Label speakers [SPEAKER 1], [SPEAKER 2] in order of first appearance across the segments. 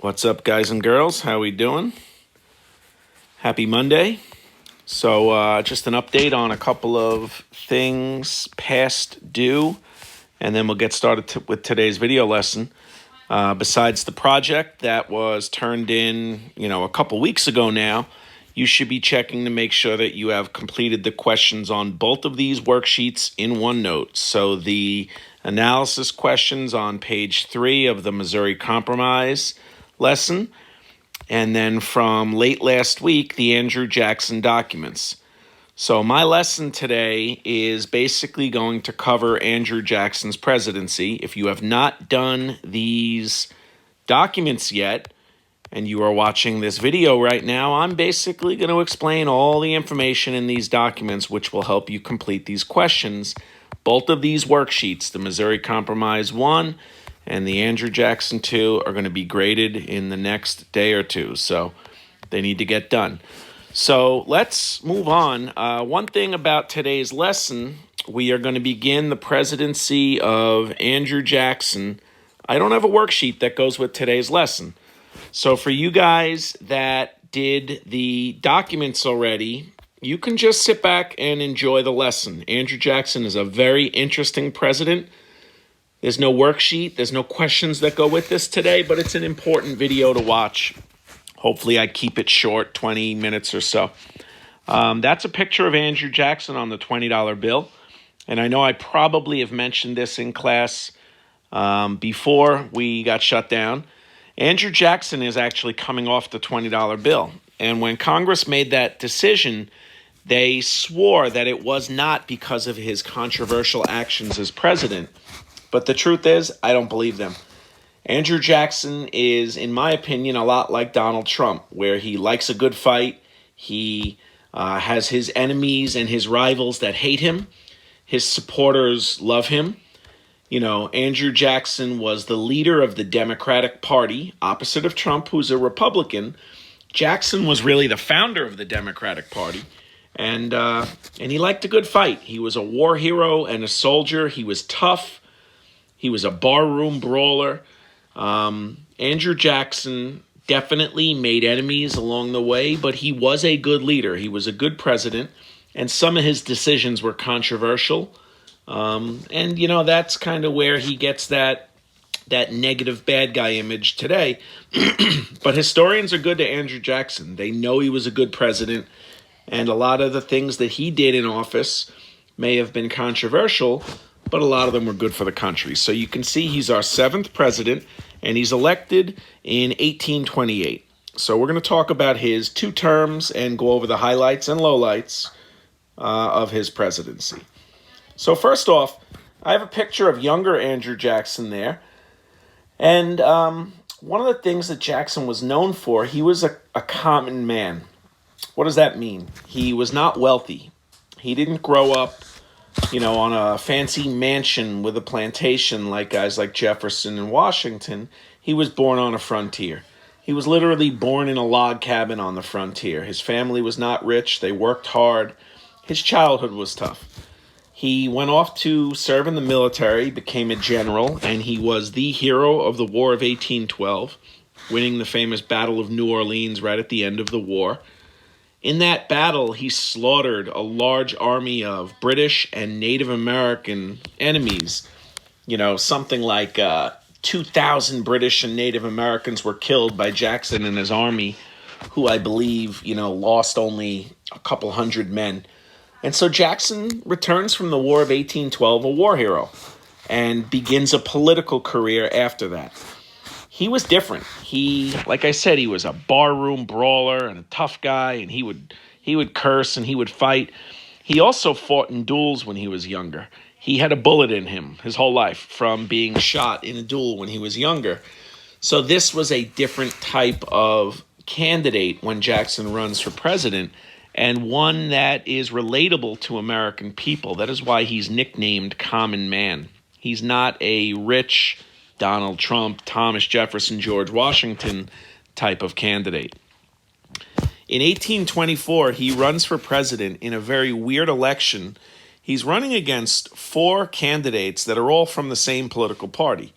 [SPEAKER 1] What's up, guys and girls? How we doing? Happy Monday. So just an update on a couple of things past due, and then we'll get started with today's video lesson. Besides the project that was turned in, a couple weeks ago now, you should be checking to make sure that you have completed the questions on both of these worksheets in OneNote. So the analysis questions on page 3 of the Missouri Compromise lesson, and then from late last week, the Andrew Jackson documents. So my lesson today is basically going to cover Andrew Jackson's presidency. If you have not done these documents yet, and you are watching this video right now, I'm basically going to explain all the information in these documents, which will help you complete these questions. Both of these worksheets, the Missouri Compromise 1 and the Andrew Jackson 2, are going to be graded in the next day or two, so they need to get done. So let's move on. One thing about today's lesson, we are going to begin the presidency of Andrew Jackson. I don't have a worksheet that goes with today's lesson. So for you guys that did the documents already, you can just sit back and enjoy the lesson. Andrew Jackson is a very interesting president. There's no worksheet. There's no questions that go with this today, but it's an important video to watch. Hopefully I keep it short, 20 minutes or so. That's a picture of Andrew Jackson on the $20 bill. And I know I probably have mentioned this in class before we got shut down. Andrew Jackson is actually coming off the $20 bill. And when Congress made that decision, they swore that it was not because of his controversial actions as president. But the truth is, I don't believe them. Andrew Jackson is, in my opinion, a lot like Donald Trump, where he likes a good fight. He has his enemies and his rivals that hate him. His supporters love him. Andrew Jackson was the leader of the Democratic Party, opposite of Trump, who's a Republican. Jackson was really the founder of the Democratic Party, and he liked a good fight. He was a war hero and a soldier. He was tough. He was a barroom brawler. Andrew Jackson definitely made enemies along the way, but he was a good leader. He was a good president, and some of his decisions were controversial. That's kind of where he gets that negative bad guy image today. But historians are good to Andrew Jackson. They know he was a good president, and a lot of the things that he did in office may have been controversial, but a lot of them were good for the country. So you can see he's our 7th president, and he's elected in 1828. So we're going to talk about his 2 terms and go over the highlights and lowlights of his presidency. So first off, I have a picture of younger Andrew Jackson there. And one of the things that Jackson was known for, he was a common man. What does that mean? He was not wealthy. He didn't grow up on a fancy mansion with a plantation like guys like Jefferson and Washington. He was born on a frontier. He was literally born in a log cabin on the frontier. His family was not rich. They worked hard. His childhood was tough. He went off to serve in the military, became a general, and he was the hero of the War of 1812, winning the famous Battle of New Orleans right at the end of the war. In that battle, he slaughtered a large army of British and Native American enemies. Something like 2,000 British and Native Americans were killed by Jackson and his army, who I believe, lost only a couple hundred men. And so Jackson returns from the War of 1812 a war hero and begins a political career after that. He was different. Like I said, he was a barroom brawler and a tough guy, and he would curse and he would fight. He also fought in duels when he was younger. He had a bullet in him his whole life from being shot in a duel when he was younger. So this was a different type of candidate when Jackson runs for president, and one that is relatable to American people. That is why he's nicknamed Common Man. He's not a rich Donald Trump, Thomas Jefferson, George Washington type of candidate. In 1824, he runs for president in a very weird election. He's running against 4 candidates that are all from the same political party.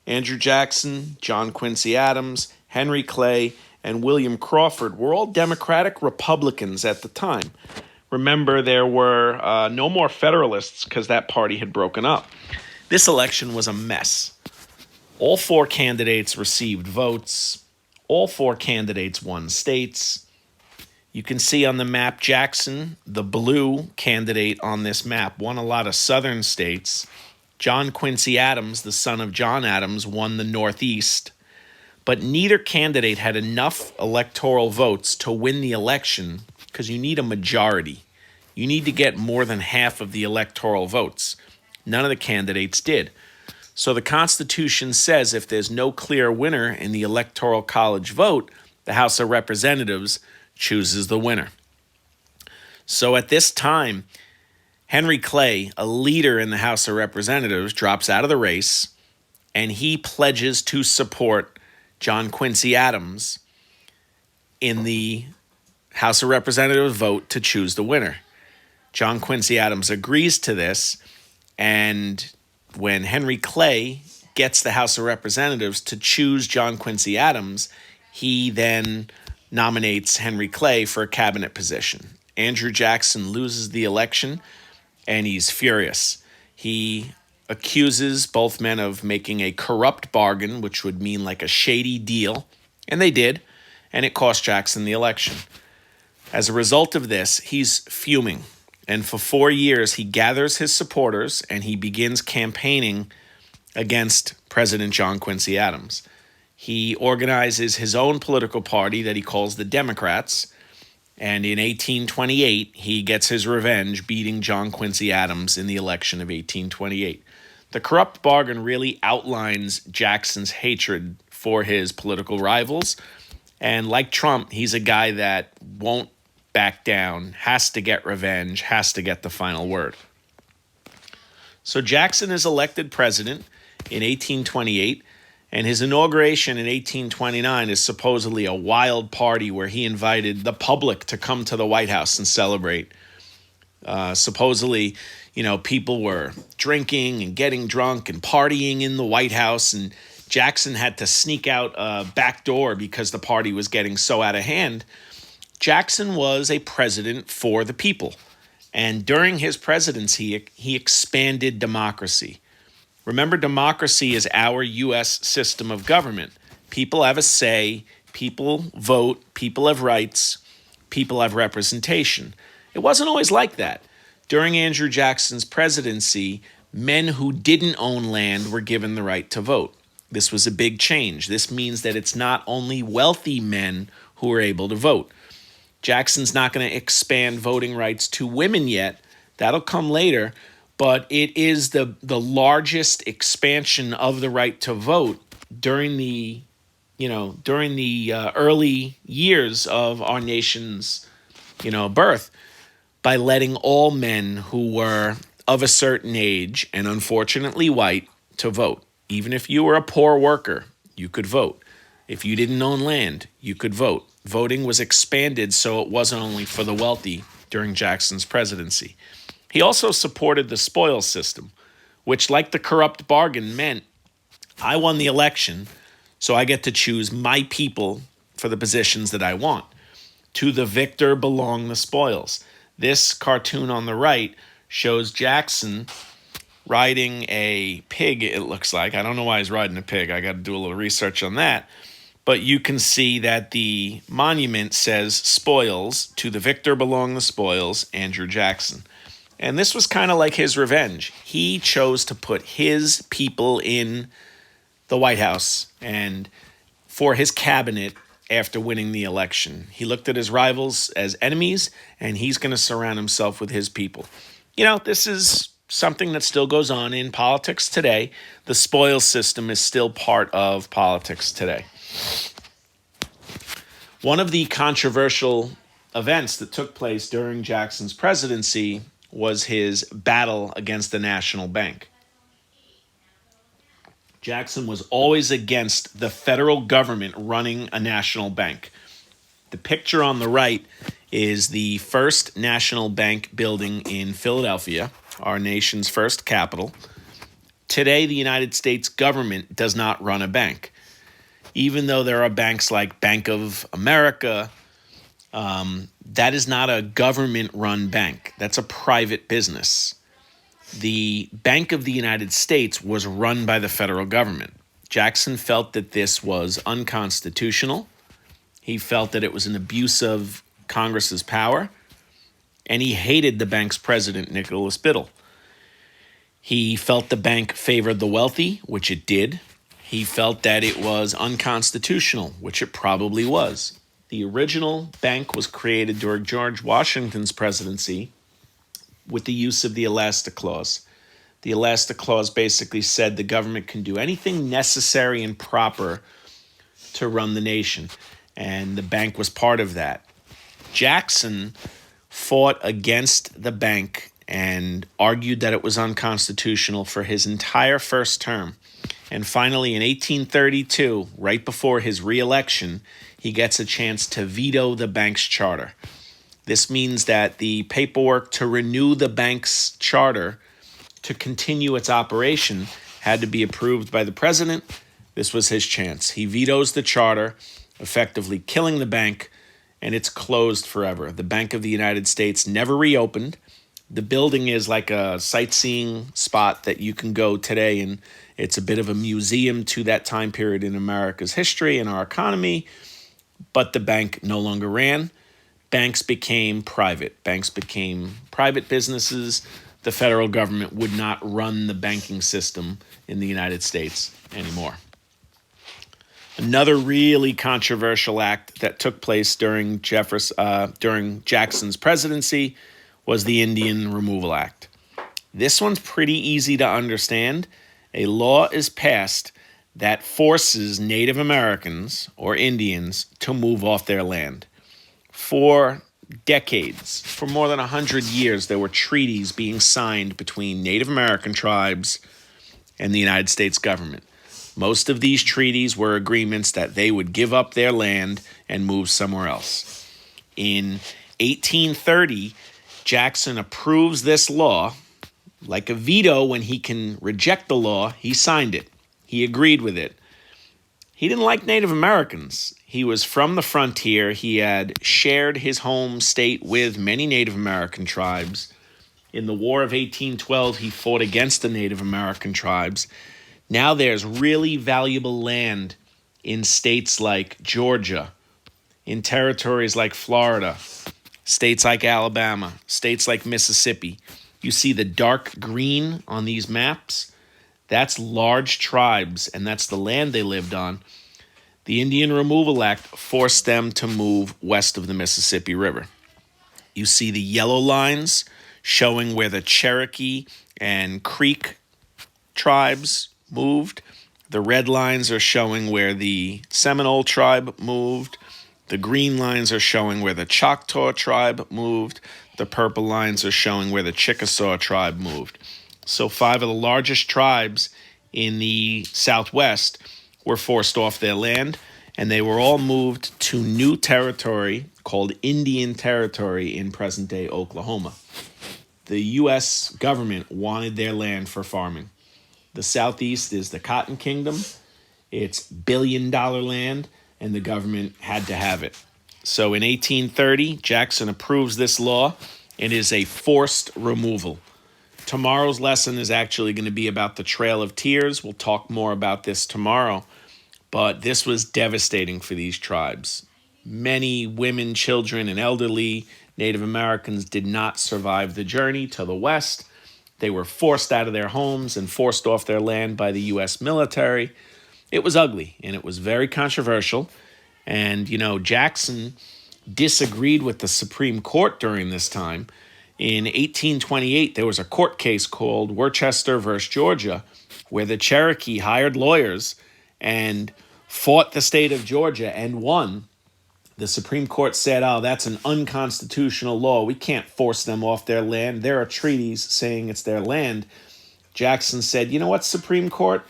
[SPEAKER 1] Andrew Jackson, John Quincy Adams, Henry Clay, and William Crawford were all Democratic Republicans at the time. Remember, there were no more Federalists because that party had broken up. This election was a mess. All four candidates received votes. All four candidates won states. You can see on the map Jackson, the blue candidate on this map, won a lot of southern states. John Quincy Adams, the son of John Adams, won the Northeast. But neither candidate had enough electoral votes to win the election because you need a majority. You need to get more than half of the electoral votes. None of the candidates did. So the Constitution says if there's no clear winner in the Electoral College vote, the House of Representatives chooses the winner. So at this time, Henry Clay, a leader in the House of Representatives, drops out of the race, and he pledges to support John Quincy Adams in the House of Representatives vote to choose the winner. John Quincy Adams agrees to this, and when Henry Clay gets the House of Representatives to choose John Quincy Adams, he then nominates Henry Clay for a cabinet position. Andrew Jackson loses the election, and he's furious. He accuses both men of making a corrupt bargain, which would mean like a shady deal, and they did, and it cost Jackson the election. As a result of this, he's fuming, and for 4 years he gathers his supporters and he begins campaigning against President John Quincy Adams. He organizes his own political party that he calls the Democrats, and in 1828, he gets his revenge beating John Quincy Adams in the election of 1828. The corrupt bargain really outlines Jackson's hatred for his political rivals, and like Trump, he's a guy that won't back down, has to get revenge, has to get the final word. So Jackson is elected president in 1828, and his inauguration in 1829 is supposedly a wild party where he invited the public to come to the White House and celebrate. Supposedly, people were drinking and getting drunk and partying in the White House, and Jackson had to sneak out a back door because the party was getting so out of hand. Jackson was a president for the people, and during his presidency, he expanded democracy. Remember, democracy is our U.S. system of government. People have a say, people vote, people have rights, people have representation. It wasn't always like that. During Andrew Jackson's presidency, men who didn't own land were given the right to vote. This was a big change. This means that it's not only wealthy men who are able to vote. Jackson's not going to expand voting rights to women yet. That'll come later. But it is the largest expansion of the right to vote during the early years of our nation's, birth, by letting all men who were of a certain age and unfortunately white to vote. Even if you were a poor worker, you could vote. If you didn't own land, you could vote. Voting was expanded so it wasn't only for the wealthy during Jackson's presidency. He also supported the spoils system, which, like the corrupt bargain, meant I won the election, so I get to choose my people for the positions that I want. To the victor belong the spoils. This cartoon on the right shows Jackson riding a pig, it looks like. I don't know why he's riding a pig. I got to do a little research on that. But you can see that the monument says spoils, to the victor belong the spoils, Andrew Jackson. And this was kind of like his revenge. He chose to put his people in the White House and for his cabinet after winning the election. He looked at his rivals as enemies, and he's going to surround himself with his people. This is something that still goes on in politics today. The spoils system is still part of politics today. One of the controversial events that took place during Jackson's presidency was his battle against the National Bank. Jackson was always against the federal government running a national bank. The picture on the right is the first national bank building in Philadelphia, our nation's first capital. Today, the United States government does not run a bank. Even though there are banks like Bank of America, that is not a government-run bank. That's a private business. The Bank of the United States was run by the federal government. Jackson felt that this was unconstitutional. He felt that it was an abuse of Congress's power, and he hated the bank's president, Nicholas Biddle. He felt the bank favored the wealthy, which it did. He felt that it was unconstitutional, which it probably was. The original bank was created during George Washington's presidency with the use of the Elastic Clause. The Elastic Clause basically said the government can do anything necessary and proper to run the nation, and the bank was part of that. Jackson fought against the bank and argued that it was unconstitutional for his entire first term. And finally, in 1832, right before his re-election, he gets a chance to veto the bank's charter. This means that the paperwork to renew the bank's charter to continue its operation had to be approved by the president. This was his chance. He vetoes the charter, effectively killing the bank, and it's closed forever. The Bank of the United States never reopened. The building is like a sightseeing spot that you can go today, and it's a bit of a museum to that time period in America's history and our economy, but the bank no longer ran. Banks became private. Banks became private businesses. The federal government would not run the banking system in the United States anymore. Another really controversial act that took place during Jackson's presidency was the Indian Removal Act. This one's pretty easy to understand. A law is passed that forces Native Americans or Indians to move off their land. For decades, for more than 100 years, there were treaties being signed between Native American tribes and the United States government. Most of these treaties were agreements that they would give up their land and move somewhere else. In 1830, Jackson approves this law. Like a veto, when he can reject the law, he signed it. He agreed with it. He didn't like Native Americans. He was from the frontier. He had shared his home state with many Native American tribes. In the War of 1812, he fought against the Native American tribes. Now there's really valuable land in states like Georgia, in territories like Florida, states like Alabama, states like Mississippi. You see the dark green on these maps? That's large tribes, and that's the land they lived on. The Indian Removal Act forced them to move west of the Mississippi River. You see the yellow lines showing where the Cherokee and Creek tribes moved. The red lines are showing where the Seminole tribe moved. The green lines are showing where the Choctaw tribe moved. The purple lines are showing where the Chickasaw tribe moved. So 5 of the largest tribes in the Southwest were forced off their land, and they were all moved to new territory called Indian Territory in present-day Oklahoma. The U.S. government wanted their land for farming. The Southeast is the Cotton Kingdom. It's billion-dollar land, and the government had to have it. So in 1830, Jackson approves this law. It is a forced removal. Tomorrow's lesson is actually going to be about the Trail of Tears. We'll talk more about this tomorrow. But this was devastating for these tribes. Many women, children, and elderly Native Americans did not survive the journey to the west. They were forced out of their homes and forced off their land by the U.S. military. It was ugly, and it was very controversial. And, Jackson disagreed with the Supreme Court during this time. In 1828, there was a court case called Worcester versus Georgia, where the Cherokee hired lawyers and fought the state of Georgia and won. The Supreme Court said, that's an unconstitutional law. We can't force them off their land. There are treaties saying it's their land. Jackson said, you know what, Supreme Court?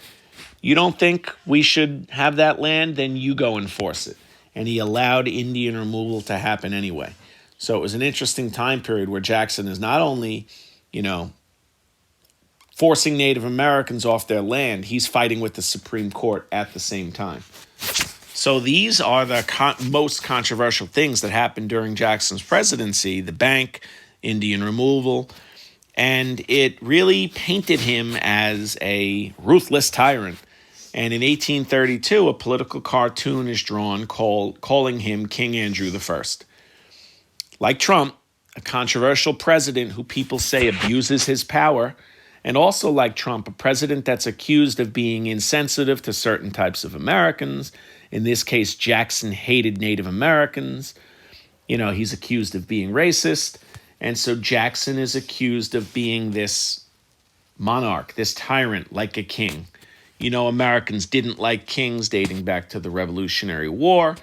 [SPEAKER 1] You don't think we should have that land? Then you go enforce it. And he allowed Indian removal to happen anyway. So it was an interesting time period where Jackson is not only, forcing Native Americans off their land, he's fighting with the Supreme Court at the same time. So these are the most controversial things that happened during Jackson's presidency: the bank, Indian removal, and it really painted him as a ruthless tyrant. And in 1832, a political cartoon is drawn calling him King Andrew I. Like Trump, a controversial president who people say abuses his power, and also like Trump, a president that's accused of being insensitive to certain types of Americans. In this case, Jackson hated Native Americans. He's accused of being racist. And so Jackson is accused of being this monarch, this tyrant, like a king. Americans didn't like kings dating back to the Revolutionary War.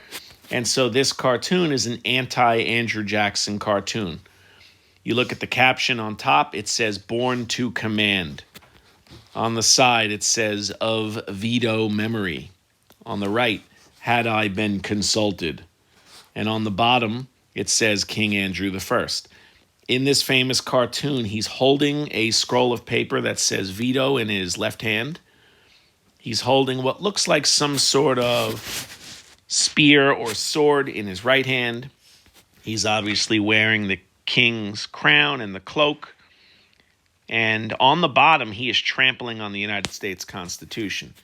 [SPEAKER 1] And so this cartoon is an anti-Andrew Jackson cartoon. You look at the caption on top, it says, "Born to Command." On the side, it says, "Of veto memory." On the right, "Had I been consulted." And on the bottom, it says King Andrew I. In this famous cartoon, he's holding a scroll of paper that says veto in his left hand. He's holding what looks like some sort of spear or sword in his right hand. He's obviously wearing the king's crown and the cloak. And on the bottom, he is trampling on the United States Constitution.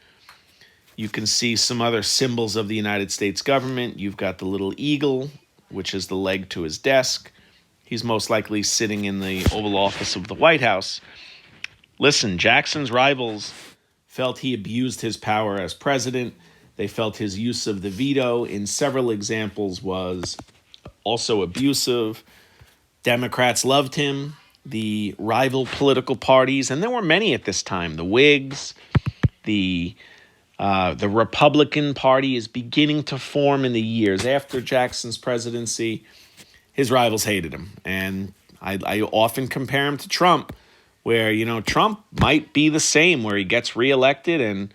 [SPEAKER 1] You can see some other symbols of the United States government. You've got the little eagle, which is the leg to his desk. He's most likely sitting in the Oval Office of the White House. Listen, Jackson's rivals felt he abused his power as president. They felt his use of the veto in several examples was also abusive. Democrats loved him. The rival political parties, and there were many at this time, the Whigs, the Republican Party is beginning to form in the years after Jackson's presidency. His rivals hated him. And I often compare him to Trump, where, Trump might be the same, where he gets reelected and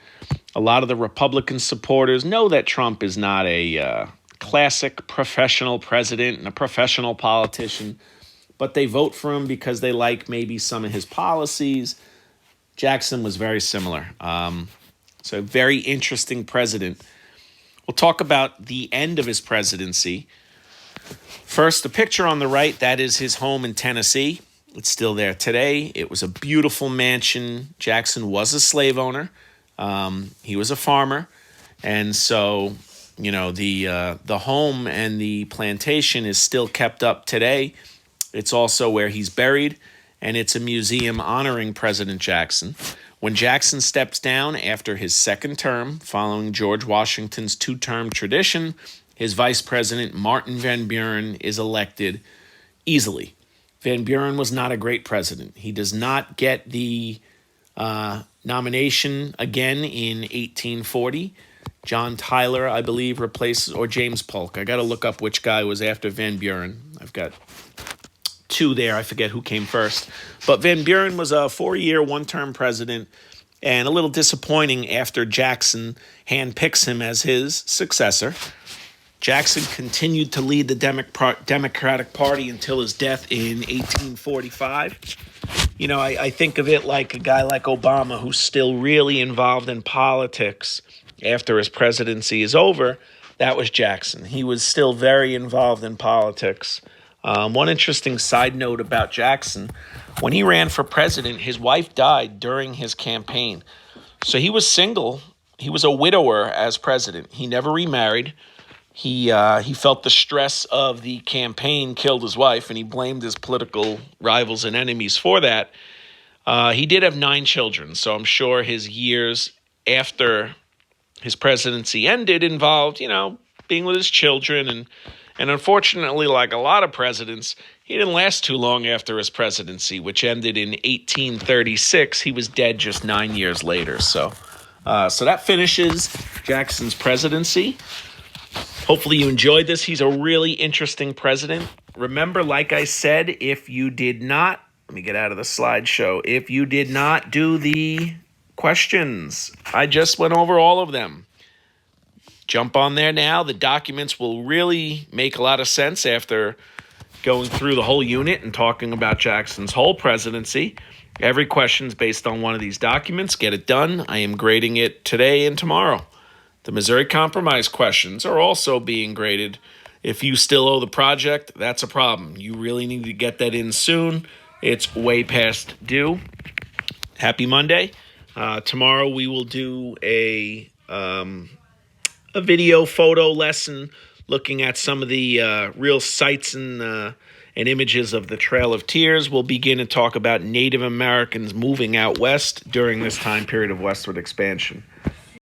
[SPEAKER 1] a lot of the Republican supporters know that Trump is not a classic professional president and a professional politician, but they vote for him because they like maybe some of his policies. Jackson was very similar. So a very interesting president. We'll talk about the end of his presidency. First, the picture on the right, that is his home in Tennessee. It's still there today. It was a beautiful mansion. Jackson was a slave owner. He was a farmer. And so, the home and the plantation is still kept up today. It's also where he's buried, and it's a museum honoring President Jackson. When Jackson steps down after his second term, following George Washington's two-term tradition, his vice president, Martin Van Buren, is elected easily. Van Buren was not a great president. He does not get the nomination again in 1840. John Tyler, I believe, replaces, or James Polk. I got to look up which guy was after Van Buren. I've got two there. I forget who came first. But Van Buren was a 4-year, one-term president, and a little disappointing after Jackson handpicks him as his successor. Jackson continued to lead the Democratic Party until his death in 1845. I think of it like a guy like Obama, who's still really involved in politics after his presidency is over. That was Jackson. He was still very involved in politics. One interesting side note about Jackson, when he ran for president, his wife died during his campaign. So he was single. He was a widower as president. He never remarried. He felt the stress of the campaign killed his wife, and he blamed his political rivals and enemies for that. He did have 9 children, so I'm sure his years after his presidency ended involved, being with his children. And unfortunately, like a lot of presidents, he didn't last too long after his presidency, which ended in 1836. He was dead just 9 years later. So that finishes Jackson's presidency. Hopefully you enjoyed this. He's a really interesting president. Remember, like I said, if you did not, let me get out of the slideshow. If you did not do the questions, I just went over all of them. Jump on there now. The documents will really make a lot of sense after going through the whole unit and talking about Jackson's whole presidency. Every question's based on one of these documents. Get it done. I am grading it today and tomorrow. The Missouri Compromise questions are also being graded. If you still owe the project, that's a problem. You really need to get that in soon. It's way past due. Happy Monday. Tomorrow we will do a video photo lesson looking at some of the real sights and images of the Trail of Tears. We'll begin to talk about Native Americans moving out west during this time period of westward expansion.